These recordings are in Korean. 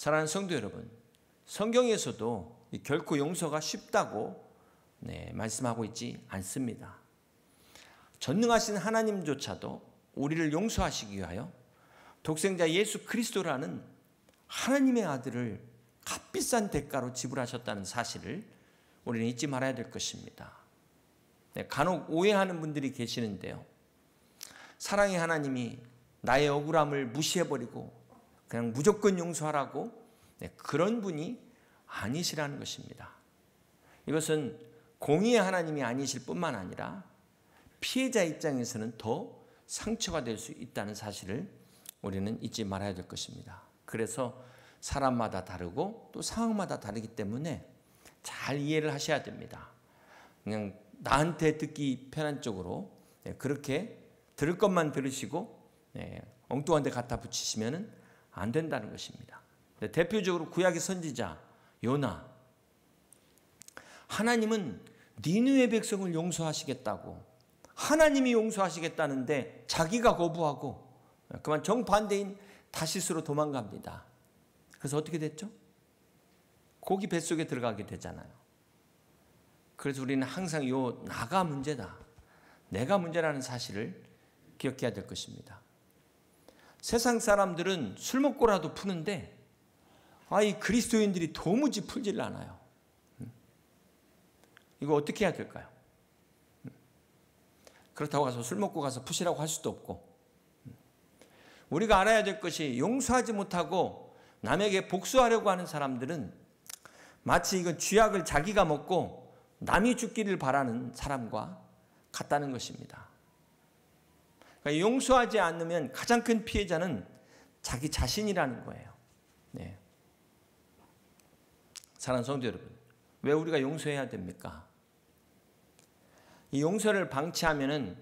사랑하는 성도 여러분, 성경에서도 결코 용서가 쉽다고 말씀하고 있지 않습니다. 전능하신 하나님조차도 우리를 용서하시기 위하여 독생자 예수 그리스도라는 하나님의 아들을 값비싼 대가로 지불하셨다는 사실을 우리는 잊지 말아야 될 것입니다. 간혹 오해하는 분들이 계시는데요. 사랑의 하나님이 나의 억울함을 무시해버리고 그냥 무조건 용서하라고 그런 분이 아니시라는 것입니다. 이것은 공의의 하나님이 아니실 뿐만 아니라 피해자 입장에서는 더 상처가 될 수 있다는 사실을 우리는 잊지 말아야 될 것입니다. 그래서 사람마다 다르고 또 상황마다 다르기 때문에 잘 이해를 하셔야 됩니다. 그냥 나한테 듣기 편한 쪽으로 그렇게 들을 것만 들으시고 엉뚱한 데 갖다 붙이시면 안 된다는 것입니다. 대표적으로 구약의 선지자 요나, 하나님은 니느웨 백성을 용서하시겠다고, 하나님이 용서하시겠다는데 자기가 거부하고 그만 정반대인 다시스로 도망갑니다. 그래서 어떻게 됐죠? 고기 뱃속에 들어가게 되잖아요. 그래서 우리는 항상 나가 문제다, 내가 문제라는 사실을 기억해야 될 것입니다. 세상 사람들은 술 먹고라도 푸는데 이 그리스도인들이 도무지 풀질 않아요. 이거 어떻게 해야 될까요? 그렇다고 가서 술 먹고 가서 푸시라고 할 수도 없고, 우리가 알아야 될 것이 용서하지 못하고 남에게 복수하려고 하는 사람들은 마치 이건 쥐약을 자기가 먹고 남이 죽기를 바라는 사람과 같다는 것입니다. 그러니까 용서하지 않으면 가장 큰 피해자는 자기 자신이라는 거예요. 네. 사랑하는 성도 여러분, 왜 우리가 용서해야 됩니까? 이 용서를 방치하면은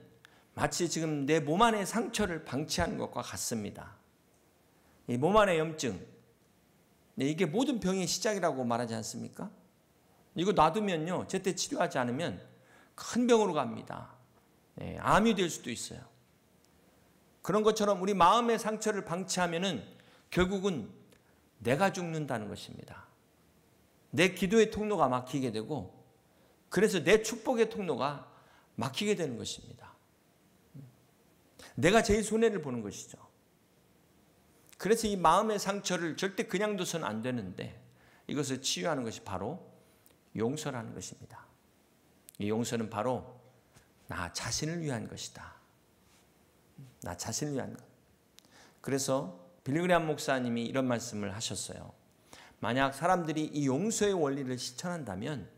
마치 지금 내 몸 안의 상처를 방치하는 것과 같습니다. 이 몸 안의 염증, 이게 모든 병의 시작이라고 말하지 않습니까? 이거 놔두면요, 제때 치료하지 않으면 큰 병으로 갑니다. 암이 될 수도 있어요. 그런 것처럼 우리 마음의 상처를 방치하면은 결국은 내가 죽는다는 것입니다. 내 기도의 통로가 막히게 되고, 그래서 내 축복의 통로가 막히게 되는 것입니다. 내가 제일 손해를 보는 것이죠. 그래서 이 마음의 상처를 절대 그냥 둬서는 안 되는데, 이것을 치유하는 것이 바로 용서라는 것입니다. 이 용서는 바로 나 자신을 위한 것이다. 나 자신을 위한 것. 그래서 빌리그레암 목사님이 이런 말씀을 하셨어요. 만약 사람들이 이 용서의 원리를 실천한다면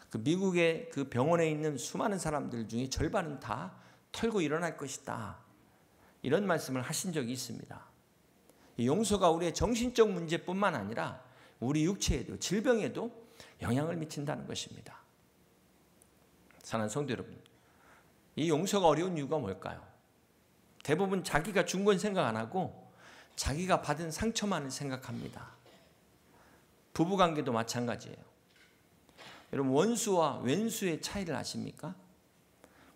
그 미국의 그 병원에 있는 수많은 사람들 중에 절반은 다 털고 일어날 것이다. 이런 말씀을 하신 적이 있습니다. 이 용서가 우리의 정신적 문제뿐만 아니라 우리 육체에도, 질병에도 영향을 미친다는 것입니다. 사랑하는 성도 여러분, 이 용서가 어려운 이유가 뭘까요? 대부분 자기가 준 건 생각 안 하고 자기가 받은 상처만을 생각합니다. 부부관계도 마찬가지예요. 여러분, 원수와 왼수의 차이를 아십니까?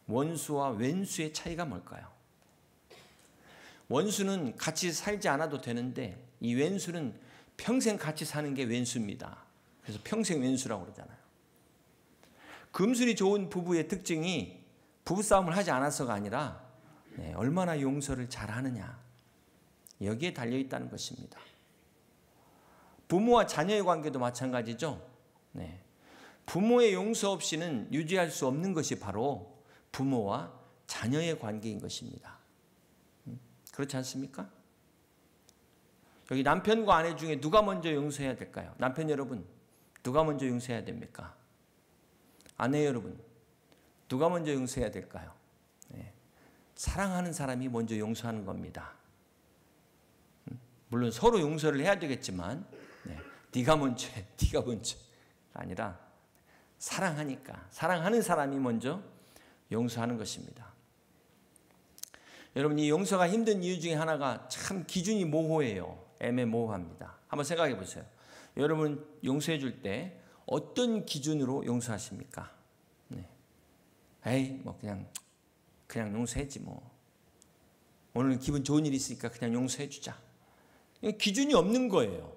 원수와 왼수의 차이가 뭘까요? 원수는 같이 살지 않아도 되는데 이 왼수는 평생 같이 사는 게 왼수입니다. 그래서 평생 왼수라고 그러잖아요. 금술이 좋은 부부의 특징이 부부싸움을 하지 않아서가 아니라 얼마나 용서를 잘하느냐, 여기에 달려있다는 것입니다. 부모와 자녀의 관계도 마찬가지죠. 부모의 용서 없이는 유지할 수 없는 것이 바로 부모와 자녀의 관계인 것입니다. 그렇지 않습니까? 여기 남편과 아내 중에 누가 먼저 용서해야 될까요? 남편 여러분, 누가 먼저 용서해야 됩니까? 아내 여러분, 누가 먼저 용서해야 될까요? 사랑하는 사람이 먼저 용서하는 겁니다. 물론 서로 용서를 해야 되겠지만 네가 먼저 해, 네가 먼저 아니라 사랑하니까 사랑하는 사람이 먼저 용서하는 것입니다. 여러분, 이 용서가 힘든 이유 중에 하나가 참 기준이 모호해요. 애매모호합니다. 한번 생각해 보세요. 여러분, 용서해 줄 때 어떤 기준으로 용서하십니까? 에이, 뭐 그냥 용서했지 뭐. 오늘 기분 좋은 일이 있으니까 그냥 용서해 주자. 기준이 없는 거예요.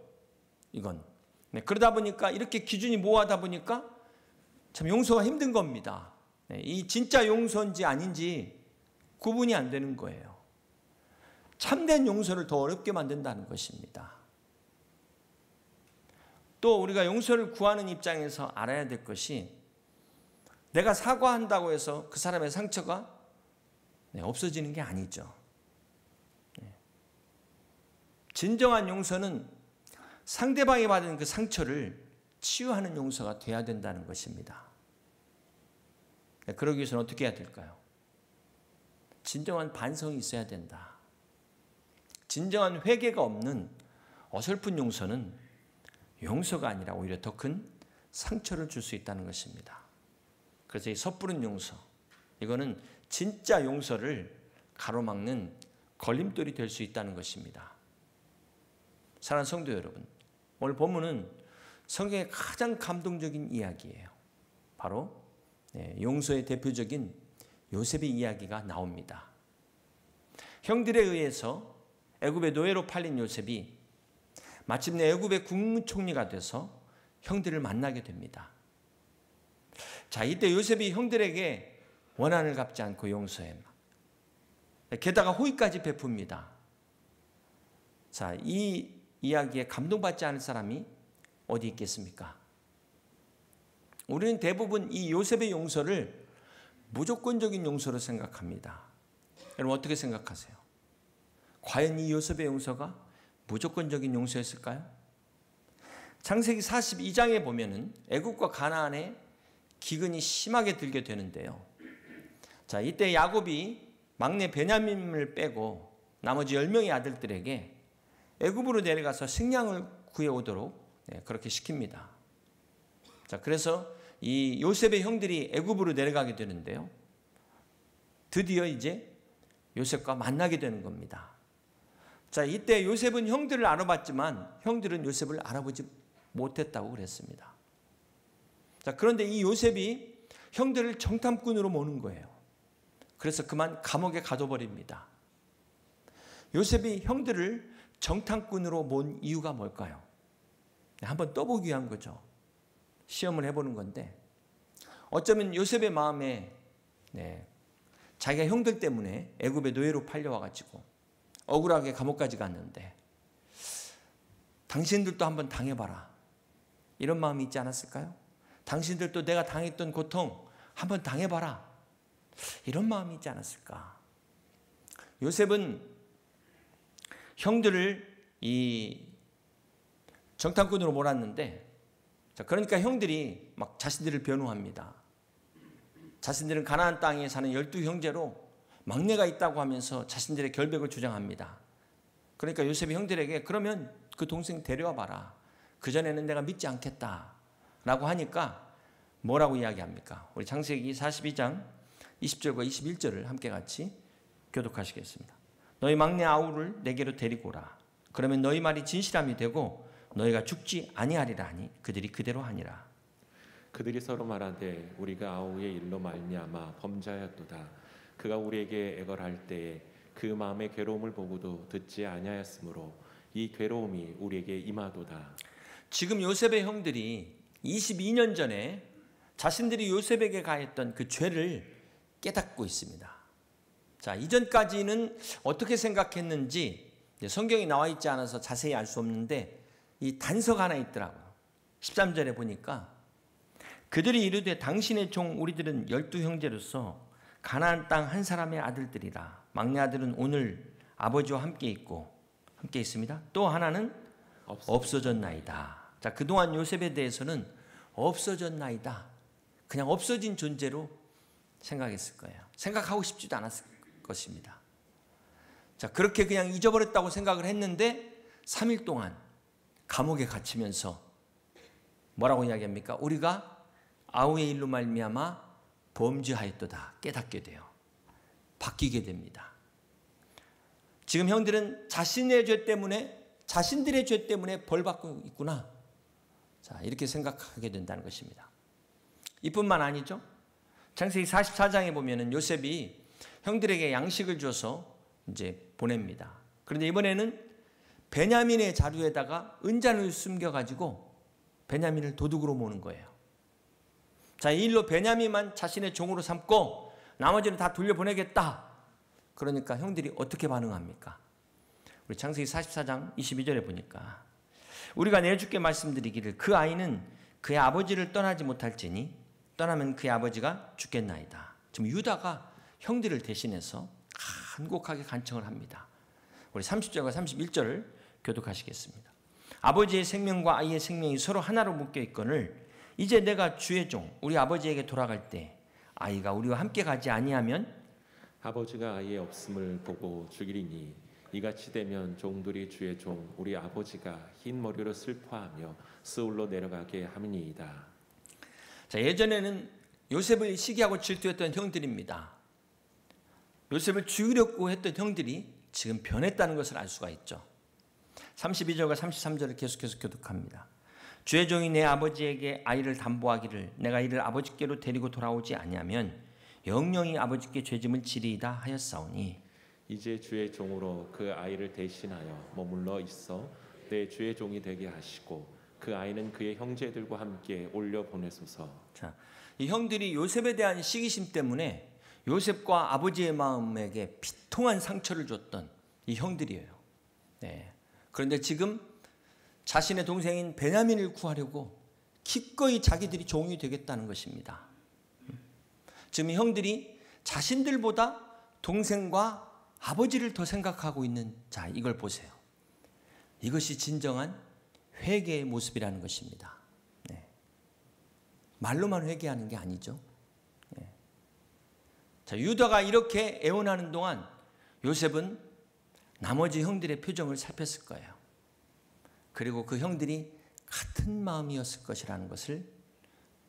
이건. 네, 그러다 보니까 이렇게 기준이 모호하다 보니까 참 용서가 힘든 겁니다. 네, 이 진짜 용서인지 아닌지 구분이 안 되는 거예요. 참된 용서를 더 어렵게 만든다는 것입니다. 또 우리가 용서를 구하는 입장에서 알아야 될 것이 내가 사과한다고 해서 그 사람의 상처가 없어지는 게 아니죠. 진정한 용서는 상대방이 받은 그 상처를 치유하는 용서가 돼야 된다는 것입니다. 그러기 위해서는 어떻게 해야 될까요? 진정한 반성이 있어야 된다. 진정한 회개가 없는 어설픈 용서는 용서가 아니라 오히려 더 큰 상처를 줄 수 있다는 것입니다. 그래서 이 섣부른 용서, 이거는 진짜 용서를 가로막는 걸림돌이 될 수 있다는 것입니다. 사랑하는 성도 여러분, 오늘 본문은 성경의 가장 감동적인 이야기예요. 바로 용서의 대표적인 요셉의 이야기가 나옵니다. 형들에 의해서 애굽의 노예로 팔린 요셉이 마침내 애굽의 국무총리가 돼서 형들을 만나게 됩니다. 자, 이때 요셉이 형들에게 원한을 갚지 않고 용서해. 게다가 호의까지 베풉니다. 자, 이 이야기에 감동받지 않을 사람이 어디 있겠습니까? 우리는 대부분 이 요셉의 용서를 무조건적인 용서로 생각합니다. 여러분 어떻게 생각하세요? 과연 이 요셉의 용서가 무조건적인 용서였을까요? 창세기 42장에 보면은 애굽과 가나안에 기근이 심하게 들게 되는데요. 자, 이때 야곱이 막내 베냐민을 빼고 나머지 10명의 아들들에게 애굽으로 내려가서 식량을 구해오도록 그렇게 시킵니다. 자, 그래서 이 요셉의 형들이 애굽으로 내려가게 되는데요. 드디어 이제 요셉과 만나게 되는 겁니다. 자, 이때 요셉은 형들을 알아봤지만 형들은 요셉을 알아보지 못했다고 그랬습니다. 자, 그런데 이 요셉이 형들을 정탐꾼으로 모는 거예요. 그래서 그만 감옥에 가둬버립니다. 요셉이 형들을 정탐꾼으로 몬 이유가 뭘까요? 한번 떠보기 위한 거죠. 시험을 해보는 건데 어쩌면 요셉의 마음에 자기가 형들 때문에 애굽의 노예로 팔려와가지고 억울하게 감옥까지 갔는데 당신들도 한번 당해봐라, 이런 마음이 있지 않았을까요? 당신들도 내가 당했던 고통 한번 당해봐라, 이런 마음이 있지 않았을까? 요셉은 형들을 이 정탐꾼으로 몰았는데, 자, 그러니까 형들이 막 자신들을 변호합니다. 자신들은 가나안 땅에 사는 12형제로 막내가 있다고 하면서 자신들의 결백을 주장합니다. 그러니까 요셉이 형들에게 그러면 그 동생 데려와 봐라, 그전에는 내가 믿지 않겠다 라고 하니까 뭐라고 이야기합니까? 우리 창세기 42장 20절과 21절을 함께 같이 교독하시겠습니다. 너희 막내 아우를 내게로 데리고 오라. 그러면 너희 말이 진실함이 되고 너희가 죽지 아니하리라 하니 그들이 그대로 하니라. 그들이 서로 말하되 우리가 아우의 일로 말미암아 범죄하였도다. 그가 우리에게 애걸할 때에 그 마음의 괴로움을 보고도 듣지 아니하였으므로 이 괴로움이 우리에게 임하도다. 지금 요셉의 형들이 22년 전에 자신들이 요셉에게 가했던 그 죄를 깨닫고 있습니다. 자, 이전까지는 어떻게 생각했는지 성경이 나와 있지 않아서 자세히 알 수 없는데 이 단서가 하나 있더라고요. 13절에 보니까 그들이 이르되 당신의 종 우리들은 12형제로서 가나안 땅 한 사람의 아들들이라. 막내 아들은 오늘 아버지와 함께 있습니다. 또 하나는 없어졌나이다. 자, 그동안 요셉에 대해서는 없어졌나이다, 그냥 없어진 존재로 생각했을 거예요. 생각하고 싶지도 않았을 것입니다. 자, 그렇게 그냥 잊어버렸다고 생각을 했는데 3일 동안 감옥에 갇히면서 뭐라고 이야기합니까? 우리가 아우의 일로 말미암아 범죄하였도다 깨닫게 돼요. 바뀌게 됩니다. 지금 형들은 자신들의 죄 때문에 벌받고 있구나. 자, 이렇게 생각하게 된다는 것입니다. 이뿐만 아니죠. 창세기 44장에 보면은 요셉이 형들에게 양식을 줘서 이제 보냅니다. 그런데 이번에는 베냐민의 자루에다가 은잔을 숨겨가지고 베냐민을 도둑으로 모는 거예요. 자, 이 일로 베냐민만 자신의 종으로 삼고 나머지는 다 돌려보내겠다. 그러니까 형들이 어떻게 반응합니까? 우리 창세기 44장 22절에 보니까 우리가 내주께 말씀드리기를 그 아이는 그의 아버지를 떠나지 못할지니 떠나면 그의 아버지가 죽겠나이다. 지금 유다가 형들을 대신해서 간곡하게 간청을 합니다. 우리 30절과 31절을 교독하시겠습니다. 아버지의 생명과 아이의 생명이 서로 하나로 묶여 있거늘 이제 내가 주의 종 우리 아버지에게 돌아갈 때 아이가 우리와 함께 가지 아니하면 아버지가 아이의 없음을 보고 죽이리니 이같이 되면 종들이 주의 종 우리 아버지가 흰 머리로 슬퍼하며 스올로 내려가게 함이니이다. 자, 예전에는 요셉을 시기하고 질투했던 형들입니다. 요셉을 죽이려고 했던 형들이 지금 변했다는 것을 알 수가 있죠. 32절과 33절을 계속해서 교독합니다. 주의 종이 내 아버지에게 아이를 담보하기를 내가 이를 아버지께로 데리고 돌아오지 아니하면 영영이 아버지께 죄짐을 지리이다 하였사오니 이제 주의 종으로 그 아이를 대신하여 머물러 있어 내 주의 종이 되게 하시고 그 아이는 그의 형제들과 함께 올려 보내소서. 자, 이 형들이 요셉에 대한 시기심 때문에 요셉과 아버지의 마음에게 비통한 상처를 줬던 이 형들이에요. 네. 그런데 지금 자신의 동생인 베냐민을 구하려고 기꺼이 자기들이 종이 되겠다는 것입니다. 지금 이 형들이 자신들보다 동생과 아버지를 더 생각하고 있는, 자, 이걸 보세요. 이것이 진정한 회개의 모습이라는 것입니다. 네. 말로만 회개하는 게 아니죠. 네. 자, 유다가 이렇게 애원하는 동안 요셉은 나머지 형들의 표정을 살폈을 거예요. 그리고 그 형들이 같은 마음이었을 것이라는 것을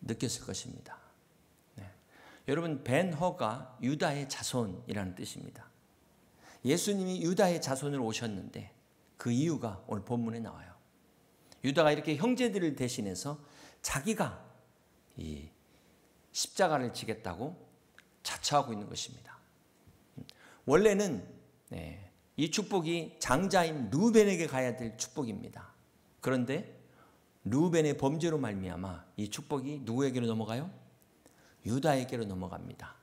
느꼈을 것입니다. 네. 여러분, 벤허가 유다의 자손이라는 뜻입니다. 예수님이 유다의 자손으로 오셨는데 그 이유가 오늘 본문에 나와요. 유다가 이렇게 형제들을 대신해서 자기가 이 십자가를 지겠다고 자처하고 있는 것입니다. 원래는 이 축복이 장자인 르우벤에게 가야 될 축복입니다. 그런데 르우벤의 범죄로 말미암아 이 축복이 누구에게로 넘어가요? 유다에게로 넘어갑니다.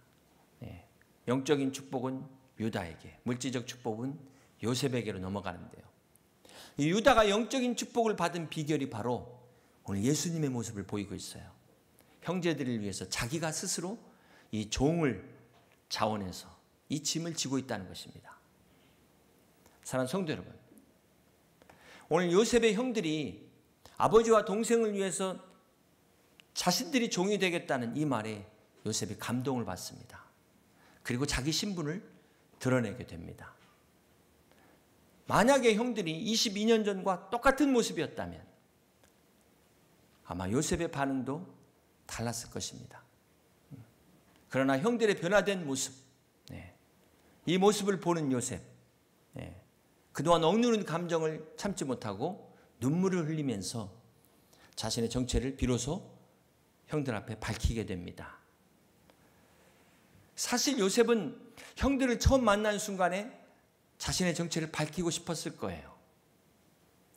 영적인 축복은 유다에게, 물질적 축복은 요셉에게로 넘어가는데요. 이 유다가 영적인 축복을 받은 비결이 바로 오늘 예수님의 모습을 보이고 있어요. 형제들을 위해서 자기가 스스로 이 종을 자원해서 이 짐을 지고 있다는 것입니다. 사랑하는 성도 여러분, 오늘 요셉의 형들이 아버지와 동생을 위해서 자신들이 종이 되겠다는 이 말에 요셉이 감동을 받습니다. 그리고 자기 신분을 드러내게 됩니다. 만약에 형들이 22년 전과 똑같은 모습이었다면 아마 요셉의 반응도 달랐을 것입니다. 그러나 형들의 변화된 모습, 이 모습을 보는 요셉, 그동안 억누른 감정을 참지 못하고 눈물을 흘리면서 자신의 정체를 비로소 형들 앞에 밝히게 됩니다. 사실 요셉은 형들을 처음 만난 순간에 자신의 정체를 밝히고 싶었을 거예요.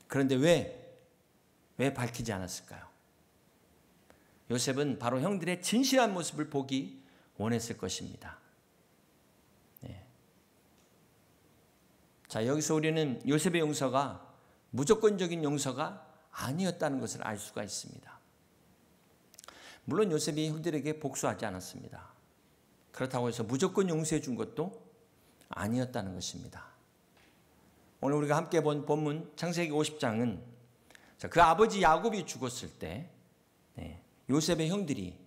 그런데 왜 밝히지 않았을까요? 요셉은 바로 형들의 진실한 모습을 보기 원했을 것입니다. 자, 여기서 우리는 요셉의 용서가 무조건적인 용서가 아니었다는 것을 알 수가 있습니다. 물론 요셉이 형들에게 복수하지 않았습니다. 그렇다고 해서 무조건 용서해 준 것도 아니었다는 것입니다. 오늘 우리가 함께 본 본문 창세기 50장은 그 아버지 야곱이 죽었을 때 요셉의 형들이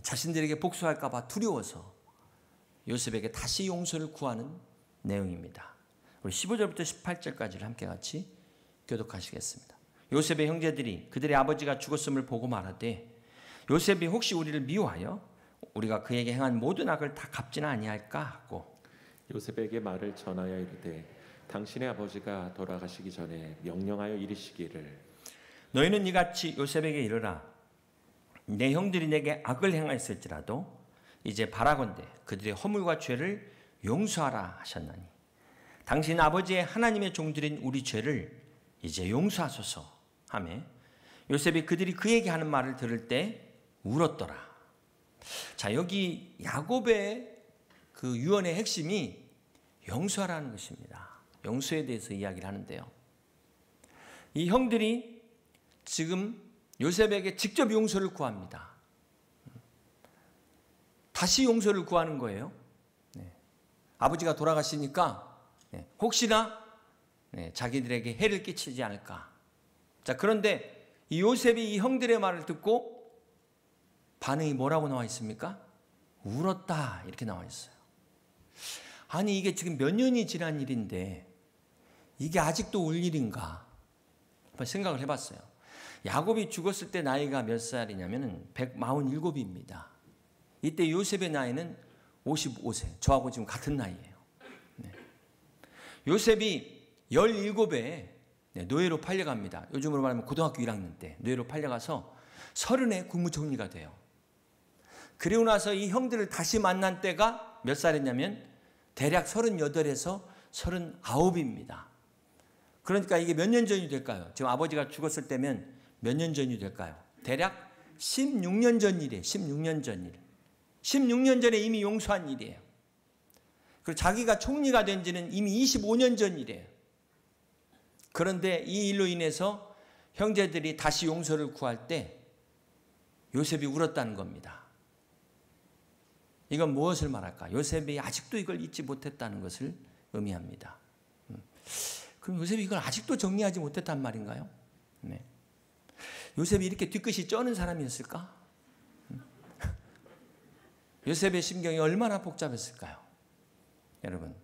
자신들에게 복수할까 봐 두려워서 요셉에게 다시 용서를 구하는 내용입니다. 우리 15절부터 18절까지를 함께 같이 교독하시겠습니다. 요셉의 형제들이 그들의 아버지가 죽었음을 보고 말하되 요셉이 혹시 우리를 미워하여 우리가 그에게 행한 모든 악을 다 갚지는 아니할까 하고 요셉에게 말을 전하여 이르되 당신의 아버지가 돌아가시기 전에 명령하여 이르시기를 너희는 이같이 요셉에게 이르라 내 형들이 내게 악을 행하였을지라도 이제 바라건대 그들의 허물과 죄를 용서하라 하셨나니 당신 아버지의 하나님의 종들인 우리 죄를 이제 용서하소서 하며 요셉이 그들이 그에게 하는 말을 들을 때 울었더라. 자, 여기 야곱의 그 유언의 핵심이 용서라는 것입니다. 용서에 대해서 이야기를 하는데요. 이 형들이 지금 요셉에게 직접 용서를 구합니다. 다시 용서를 구하는 거예요. 아버지가 돌아가시니까 혹시나 자기들에게 해를 끼치지 않을까. 자, 그런데 이 요셉이 이 형들의 말을 듣고 반응이 뭐라고 나와 있습니까? 울었다 이렇게 나와 있어요. 아니 이게 지금 몇 년이 지난 일인데 이게 아직도 울 일인가? 한번 생각을 해봤어요. 야곱이 죽었을 때 나이가 몇 살이냐면 147입니다. 이때 요셉의 나이는 55세. 저하고 지금 같은 나이예요. 요셉이 17에 노예로 팔려갑니다. 요즘으로 말하면 고등학교 1학년 때 노예로 팔려가서 30에 국무총리가 돼요. 그리고 나서 이 형들을 다시 만난 때가 몇 살이냐면 대략 38에서 39입니다. 그러니까 이게 몇 년 전이 될까요? 지금 아버지가 죽었을 때면 몇 년 전이 될까요? 대략 16년 전 일이에요. 16년 전 일. 16년 전에 이미 용서한 일이에요. 그리고 자기가 총리가 된 지는 이미 25년 전 일이에요. 그런데 이 일로 인해서 형제들이 다시 용서를 구할 때 요셉이 울었다는 겁니다. 이건 무엇을 말할까? 요셉이 아직도 이걸 잊지 못했다는 것을 의미합니다. 그럼 요셉이 이걸 아직도 정리하지 못했단 말인가요? 네. 요셉이 이렇게 뒤끝이 쩌는 사람이었을까? 요셉의 심경이 얼마나 복잡했을까요? 여러분.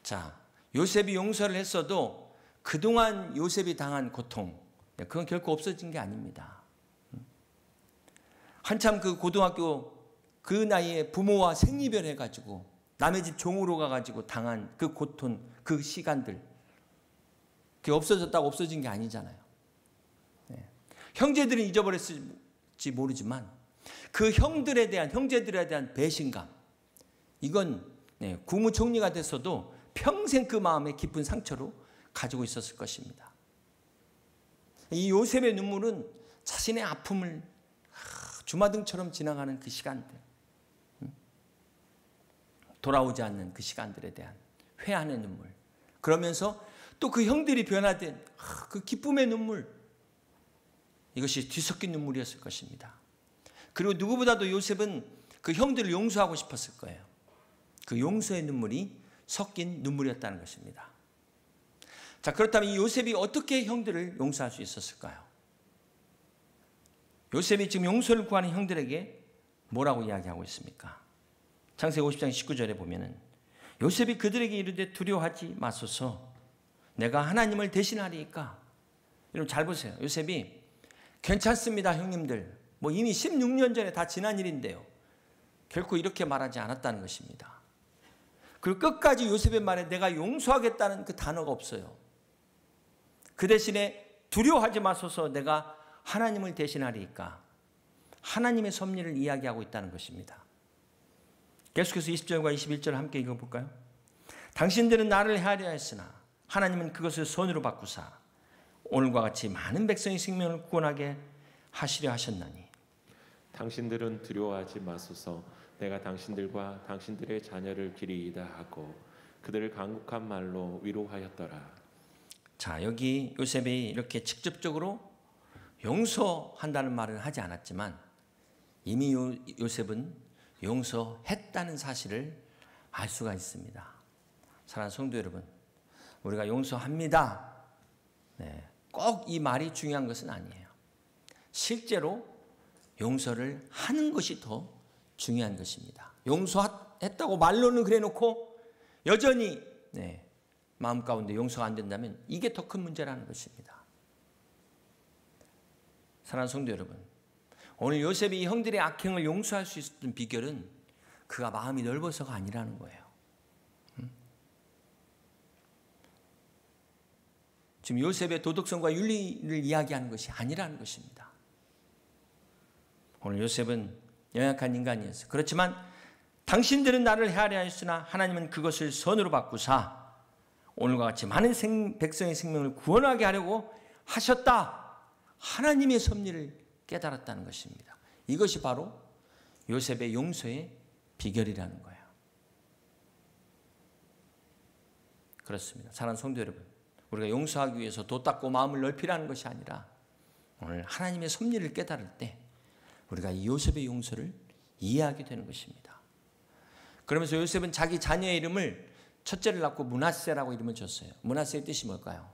자, 요셉이 용서를 했어도 그동안 요셉이 당한 고통, 그건 결코 없어진 게 아닙니다. 한참 그 고등학교 그 나이에 부모와 생이별해가지고 남의 집 종으로 가가지고 당한 그 고통, 그 시간들, 그게 없어졌다고 없어진 게 아니잖아요. 형제들은 잊어버렸을지 모르지만 그 형제들에 대한 배신감, 이건 국무총리가 됐어도 평생 그 마음에 깊은 상처로 가지고 있었을 것입니다. 이 요셉의 눈물은 자신의 아픔을 주마등처럼 지나가는 그 시간들, 돌아오지 않는 그 시간들에 대한 회한의 눈물, 그러면서 또 그 형들이 변화된 그 기쁨의 눈물, 이것이 뒤섞인 눈물이었을 것입니다. 그리고 누구보다도 요셉은 그 형들을 용서하고 싶었을 거예요. 그 용서의 눈물이 섞인 눈물이었다는 것입니다. 자, 그렇다면 이 요셉이 어떻게 형들을 용서할 수 있었을까요? 요셉이 지금 용서를 구하는 형들에게 뭐라고 이야기하고 있습니까? 창세기 50장 19절에 보면은 요셉이 그들에게 이르되 두려워하지 마소서 내가 하나님을 대신하리이까. 여러분 잘 보세요. 요셉이 괜찮습니다 형님들, 뭐 이미 16년 전에 다 지난 일인데요, 결코 이렇게 말하지 않았다는 것입니다. 그리고 끝까지 요셉의 말에 내가 용서하겠다는 그 단어가 없어요. 그 대신에 두려워하지 마소서 내가 하나님을 대신하리이까. 하나님의 섭리를 이야기하고 있다는 것입니다. 계속해서 20절과 21절 함께 읽어볼까요? 당신들은 나를 헤아려 했으나 하나님은 그것을 선으로 바꾸사 오늘과 같이 많은 백성의 생명을 구원하게 하시려 하셨나니. 당신들은 두려워하지 마소서 내가 당신들과 당신들의 자녀를 기리이다 하고 그들을 강국한 말로 위로하였더라. 자, 여기 요셉이 이렇게 직접적으로 용서한다는 말은 하지 않았지만 이미 요셉은 용서했다는 사실을 알 수가 있습니다. 사랑하는 성도 여러분, 우리가 용서합니다. 꼭 이 말이 중요한 것은 아니에요. 실제로 용서를 하는 것이 더 중요한 것입니다. 용서했다고 말로는 그래 놓고 여전히 마음 가운데 용서가 안 된다면 이게 더 큰 문제라는 것입니다. 사랑하는 성도 여러분, 오늘 요셉이 형들의 악행을 용서할 수 있었던 비결은 그가 마음이 넓어서가 아니라는 거예요. 지금 요셉의 도덕성과 윤리를 이야기하는 것이 아니라는 것입니다. 오늘 요셉은 연약한 인간이었어요. 그렇지만 당신들은 나를 헤아려 하였으나 하나님은 그것을 선으로 바꾸사 오늘과 같이 많은 백성의 생명을 구원하게 하려고 하셨다. 하나님의 섭리를 깨달았다는 것입니다. 이것이 바로 요셉의 용서의 비결이라는 거예요. 그렇습니다. 사랑하는 성도 여러분, 우리가 용서하기 위해서 도 닦고 마음을 넓히라는 것이 아니라 오늘 하나님의 섭리를 깨달을 때 우리가 이 요셉의 용서를 이해하게 되는 것입니다. 그러면서 요셉은 자기 자녀의 이름을 첫째를 낳고 므낫세라고 이름을 줬어요. 므낫세의 뜻이 뭘까요?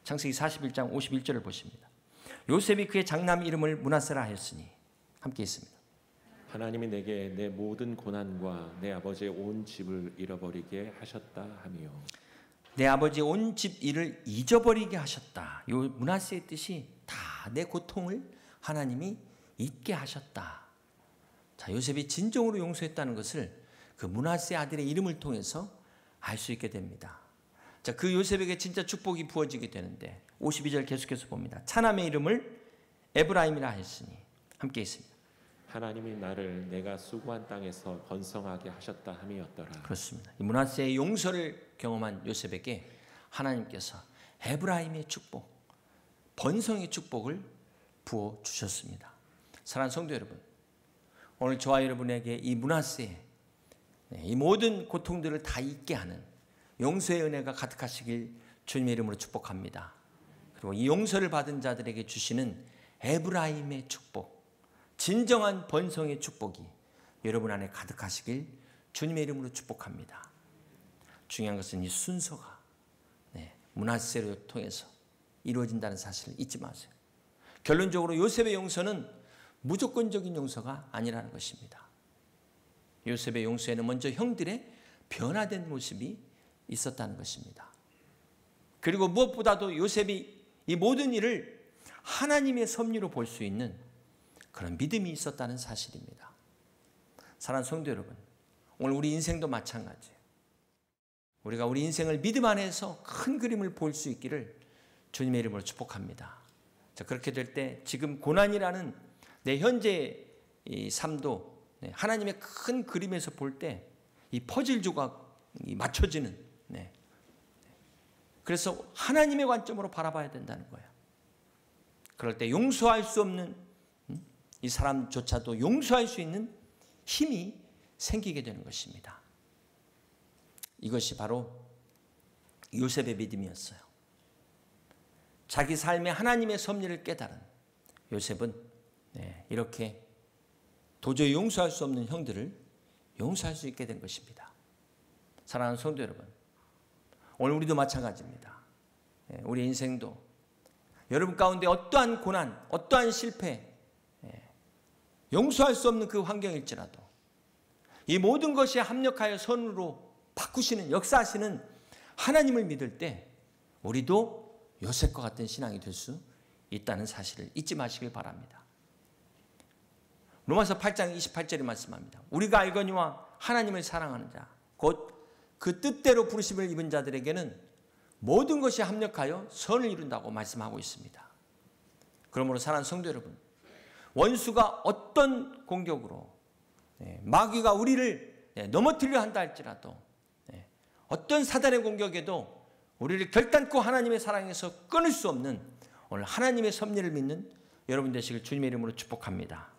창세기 41장 51절을 보십니다. 요셉이 그의 장남 이름을 므낫세라 하였으니 함께 있습니다. 하나님이 내게 내 모든 고난과 내 아버지의 온 집을 잃어버리게 하셨다 하며 내 아버지의 온 집 일을 잊어버리게 하셨다. 요 므낫세의 뜻이 다 내 고통을 하나님이 잊게 하셨다. 자, 요셉이 진정으로 용서했다는 것을 그 므낫세 아들의 이름을 통해서 알 수 있게 됩니다. 자, 그 요셉에게 진짜 축복이 부어지게 되는데 52절 계속해서 봅니다. 차남의 이름을 에브라임이라 하였으니 함께 있습니다. 하나님이 나를 내가 수고한 땅에서 번성하게 하셨다 함이었더라. 그렇습니다. 이 므낫세의 용서를 경험한 요셉에게 하나님께서 에브라임의 축복, 번성의 축복을 부어 주셨습니다. 사랑하는 성도 여러분, 오늘 저와 여러분에게 이 므낫세의 이 모든 고통들을 다 잊게 하는 용서의 은혜가 가득하시길 주님의 이름으로 축복합니다. 그리고 이 용서를 받은 자들에게 주시는 에브라임의 축복, 진정한 번성의 축복이 여러분 안에 가득하시길 주님의 이름으로 축복합니다. 중요한 것은 이 순서가 므낫세를 통해서 이루어진다는 사실을 잊지 마세요. 결론적으로 요셉의 용서는 무조건적인 용서가 아니라는 것입니다. 요셉의 용서에는 먼저 형들의 변화된 모습이 있었다는 것입니다. 그리고 무엇보다도 요셉이 이 모든 일을 하나님의 섭리로 볼 수 있는 그런 믿음이 있었다는 사실입니다. 사랑하는 성도 여러분, 오늘 우리 인생도 마찬가지예요. 우리가 우리 인생을 믿음 안에서 큰 그림을 볼 수 있기를 주님의 이름으로 축복합니다. 자, 그렇게 될 때 지금 고난이라는 내 현재의 이 삶도 하나님의 큰 그림에서 볼 때 이 퍼즐 조각이 맞춰지는, 그래서 하나님의 관점으로 바라봐야 된다는 거예요. 그럴 때 용서할 수 없는 이 사람조차도 용서할 수 있는 힘이 생기게 되는 것입니다. 이것이 바로 요셉의 믿음이었어요. 자기 삶에 하나님의 섭리를 깨달은 요셉은 이렇게 도저히 용서할 수 없는 형들을 용서할 수 있게 된 것입니다. 사랑하는 성도 여러분, 오늘 우리도 마찬가지입니다. 우리 인생도 여러분 가운데 어떠한 고난, 어떠한 실패, 용서할 수 없는 그 환경일지라도 이 모든 것이 합력하여 선으로 바꾸시는, 역사하시는 하나님을 믿을 때 우리도 요셉과 같은 신앙이 될 수 있다는 사실을 잊지 마시길 바랍니다. 로마서 8장 28절이 말씀합니다. 우리가 알거니와 하나님을 사랑하는 자, 곧 그 뜻대로 부르심을 입은 자들에게는 모든 것이 합력하여 선을 이룬다고 말씀하고 있습니다. 그러므로 사랑하는 성도 여러분, 원수가 어떤 공격으로 마귀가 우리를 넘어뜨려 한다 할지라도 어떤 사단의 공격에도 우리를 결단코 하나님의 사랑에서 끊을 수 없는 오늘 하나님의 섭리를 믿는 여러분 되시길 주님의 이름으로 축복합니다.